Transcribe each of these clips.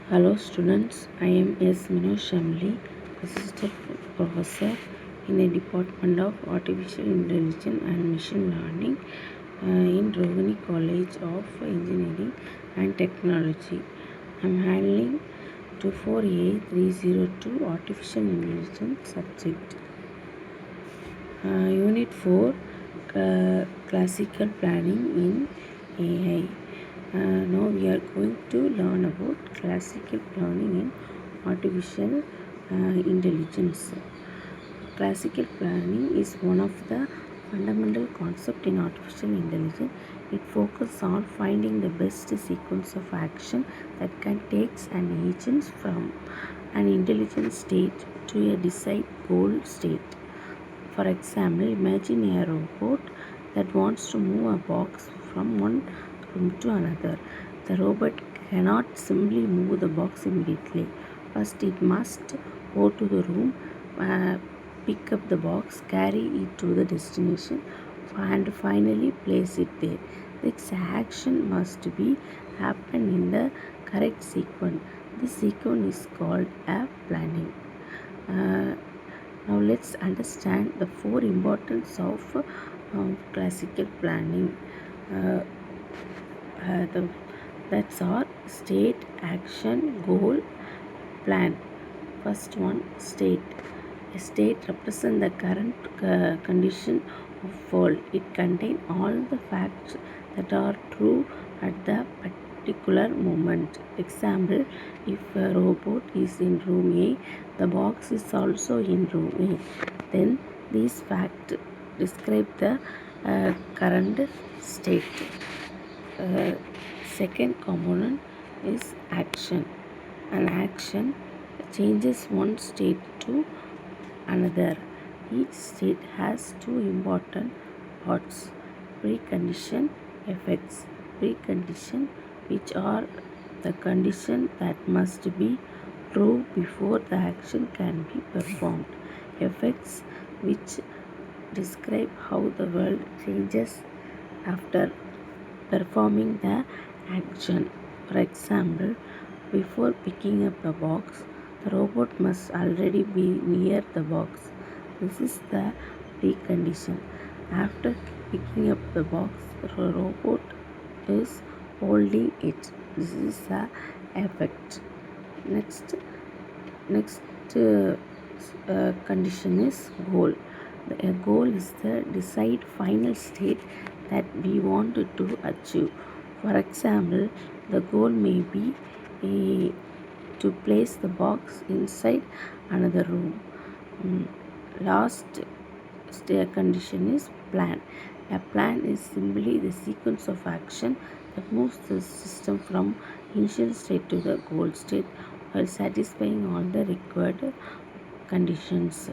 Hello students, I am S. Minoj Shamli, Assistant Professor in the Department of Artificial Intelligence and Machine Learning in Rohini College of Engineering and Technology. I am handling 24A302 Artificial Intelligence subject. Unit 4 Classical Planning in AI. Now we are going to learn about classical planning in artificial intelligence. Classical planning is one of the fundamental concepts in artificial intelligence. It focuses on finding the best sequence of action that can take an agent from an intelligent state to a desired goal state. For example, imagine a robot that wants to move a box from one room to another. The robot cannot simply move the box immediately. First, it must go to the room, pick up the box, carry it to the destination, and finally place it there. This action must be happen in the correct sequence. This sequence is called a planning. Now let's understand the four importance of classical planning. Uh, that's our state, action, goal, plan. First one, state. A state represents the current condition of world. It contains all the facts that are true at the particular moment. Example, if a robot is in room A, the box is also in room A. Then these facts describe the current state. Second component is action. An action changes one state to another. Each state has two important parts: precondition, effects. Precondition, which are the condition that must be true before the action can be performed. Effects, which describe how the world changes after performing the action. For example, before picking up the box, the robot must already be near the box. This is the precondition. After picking up the box, the robot is holding it. This is the effect. Next condition is goal. The goal is the desired final state that we want to achieve. For example, the goal may be to place the box inside another room. Last condition is plan. A plan is simply the sequence of action that moves the system from initial state to the goal state while satisfying all the required conditions.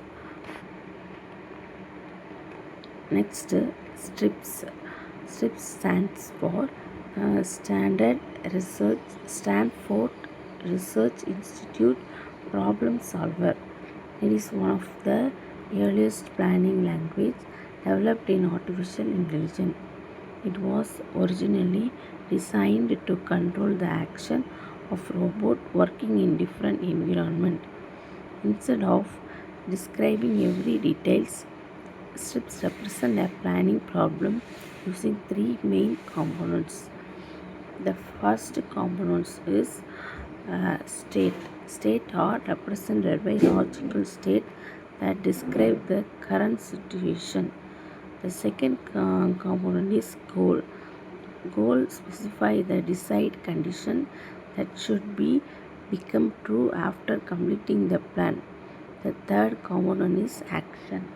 Next, STRIPS. STRIPS stands for Stanford Research Institute Problem Solver. It is one of the earliest planning language developed in artificial intelligence. It was originally designed to control the action of robots working in different environments. Instead of describing every details, STRIPS represent a planning problem using three main components. The first component is state. State are represented by logical state that describe the current situation. The second component is goal. Goal specify the desired condition that should be become true after completing the plan. The third component is action.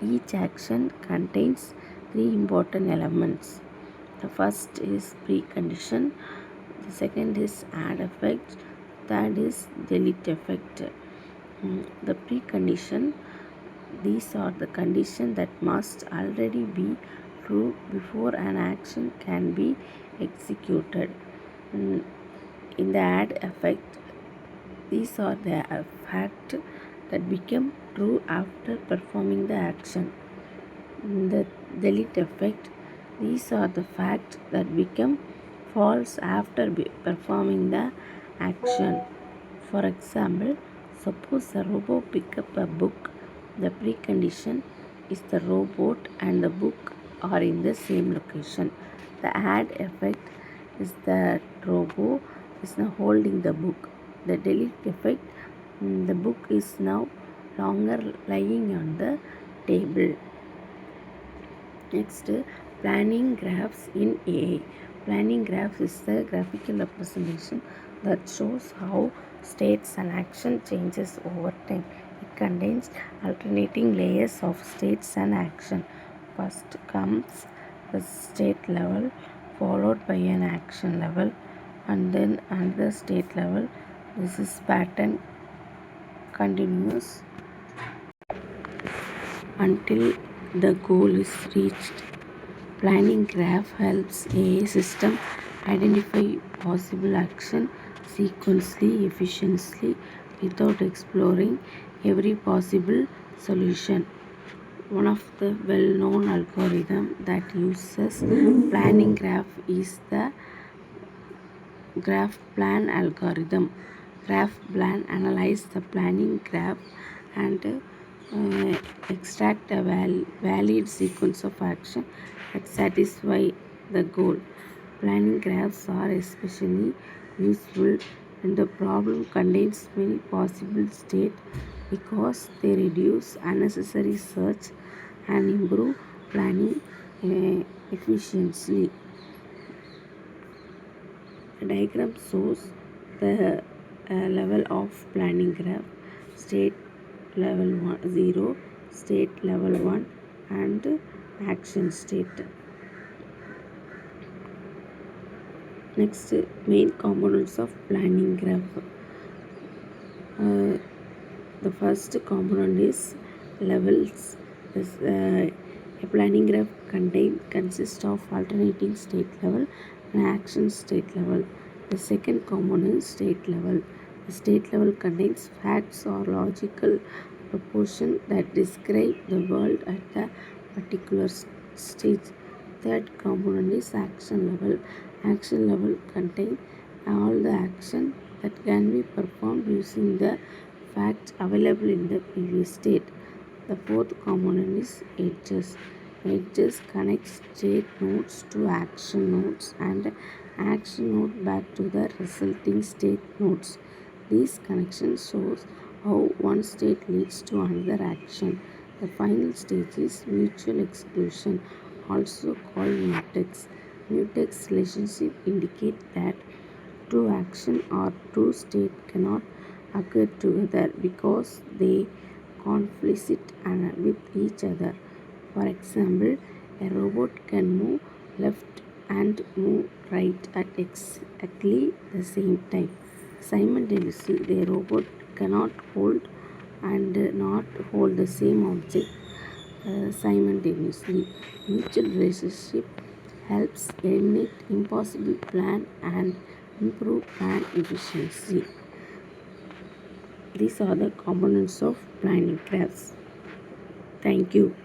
Each action contains three important elements. The first is precondition, the second is add effect, third is delete effect. The precondition, these are the conditions that must already be true before an action can be executed. In the add effect, these are the facts that become true after performing the action. In the delete effect, these are the facts that become false after performing the action. For example, suppose a robot pick up a book. The precondition is the robot and the book are in the same location. The add effect is that robot is now holding the book. The delete effect, the book is now longer lying on the table. Next, planning graphs in AI. Planning graphs is the graphical representation that shows how states and action changes over time. It contains alternating layers of states and action. First comes the state level, followed by an action level, and then another state level. This is pattern continues until the goal is reached. Planning graph helps a system identify possible action sequentially, efficiently, without exploring every possible solution. One of the well-known algorithm that uses planning graph is the graph plan algorithm. Graph plan analyzes the planning graph and extract a valid sequence of action that satisfy the goal. Planning graphs are especially useful when the problem contains many possible states because they reduce unnecessary search and improve planning efficiency. The diagram shows the level of planning graph: state level 0, state level 1, and action state. Next, main components of planning graph. The first component is levels. A planning graph consists of alternating state level and action state level. The second component is state level. The state level contains facts or logical propositions that describe the world at a particular stage. Third component is action level. Action level contains all the action that can be performed using the facts available in the previous state. The fourth component is edges. Edges connect state nodes to action nodes and action node back to the resulting state nodes. These connections shows how one state leads to another action. The final stage is mutual exclusion, also called mutex. Mutex relationship indicate that two action or two state cannot occur together because they conflict with each other. For example, a robot can move left and move right at exactly the same time. Simultaneously, the robot cannot hold and not hold the same object simultaneously. Mutual relationship helps eliminate impossible plan and improve plan efficiency. These are the components of planning graphs. Thank you.